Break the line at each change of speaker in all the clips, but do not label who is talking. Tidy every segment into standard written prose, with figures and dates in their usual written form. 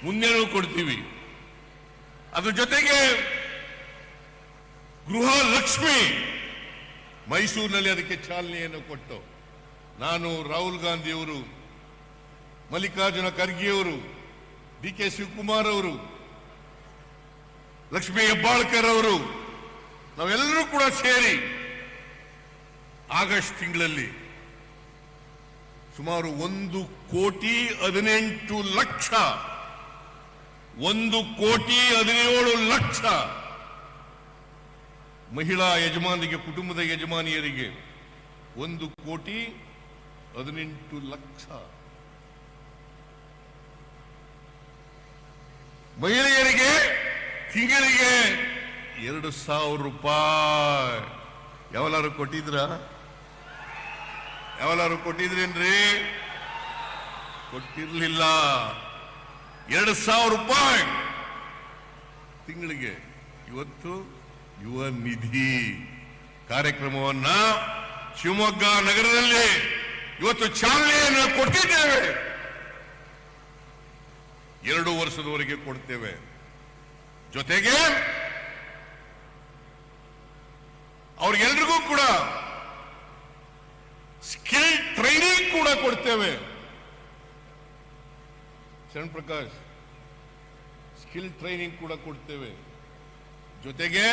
ಮುಂದೆನೂ ಕೊಡ್ತೀವಿ. ಅದ್ರ ಜೊತೆಗೆ ಗೃಹ ಲಕ್ಷ್ಮಿ ಮೈಸೂರಿನಲ್ಲಿ ಅದಕ್ಕೆ ಚಾಲನೆಯನ್ನು ಕೊಟ್ಟು ನಾನು, ರಾಹುಲ್ ಗಾಂಧಿಯವರು, ಮಲ್ಲಿಕಾರ್ಜುನ ಖರ್ಗೆಯವರು, DK ಶಿವಕುಮಾರ್ ಅವರು, ಲಕ್ಷ್ಮೀ ಹೆಬ್ಬಾಳ್ಕರ್ ಅವರು, ನಾವೆಲ್ಲರೂ ಕೂಡ ಸೇರಿ ಆಗಸ್ಟ್ ತಿಂಗಳಲ್ಲಿ ಸುಮಾರು 1,18,00,000 1,17,00,000 ಮಹಿಳಾ ಯಜಮಾನಿಗೆ, ಕುಟುಂಬದ ಯಜಮಾನಿಯರಿಗೆ 1,18,00,000 ಮಹಿಳೆಯರಿಗೆ ತಿಂಗಳಿಗೆ 2,000 ರೂಪಾಯಿ. ಯಾವಲಾರು ಕೊಟ್ಟಿದ್ರ? ಯಾವಲಾರು ಕೊಟ್ಟಿದ್ರೇನ್ರಿ? ಕೊಟ್ಟಿರ್ಲಿಲ್ಲ. 2,000 ರೂಪಾಯಿ ತಿಂಗಳಿಗೆ. ಇವತ್ತು ಯುವ ನಿಧಿ ಕಾರ್ಯಕ್ರಮವನ್ನ ಶಿವಮೊಗ್ಗ ನಗರದಲ್ಲಿ ಇವತ್ತು ಚಾಲನೆಯನ್ನು ಕೊಟ್ಟಿದ್ದೇವೆ. 2 ವರ್ಷದವರೆಗೆ ಕೊಡ್ತೇವೆ. ಜೊತೆಗೆ ಅವ್ರಿಗೆಲ್ರಿಗೂ ಕೂಡ ಸ್ಕಿಲ್ ಟ್ರೈನಿಂಗ್ ಕೂಡ ಕೊಡ್ತೇವೆ. ಶರಣ್ ಪ್ರಕಾಶ್, ಸ್ಕಿಲ್ ಟ್ರೈನಿಂಗ್ ಕೂಡ ಕೊಡ್ತೇವೆ. ಜೊತೆಗೆ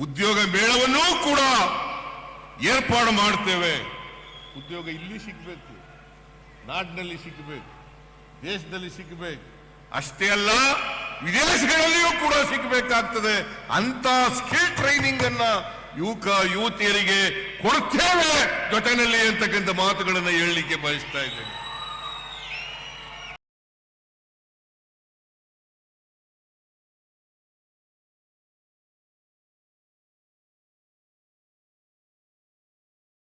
ಉದ್ಯೋಗ ಮೇಳವನ್ನು ಕೂಡ ಏರ್ಪಾಡು ಮಾಡ್ತೇವೆ. ಉದ್ಯೋಗ ಇಲ್ಲಿ ಸಿಗಬೇಕು, ನಾಡಿನಲ್ಲಿ ಸಿಗಬೇಕು, ದೇಶದಲ್ಲಿ ಸಿಗಬೇಕು. ಅಷ್ಟೇ ಅಲ್ಲ, ವಿದೇಶಗಳಲ್ಲಿಯೂ ಕೂಡ ಸಿಗಬೇಕಾಗ್ತದೆ. ಅಂತ ಸ್ಕಿಲ್ ಟ್ರೈನಿಂಗ್ ಅನ್ನ ಯುವಕ ಯುವತಿಯರಿಗೆ ಕೊಡ್ತೇವೆ ಜೊತೆಯಲ್ಲಿ ಅಂತಕ್ಕಂಥ ಮಾತುಗಳನ್ನು ಹೇಳಲಿಕ್ಕೆ ಬಯಸ್ತಾ ಇದ್ದೇನೆ.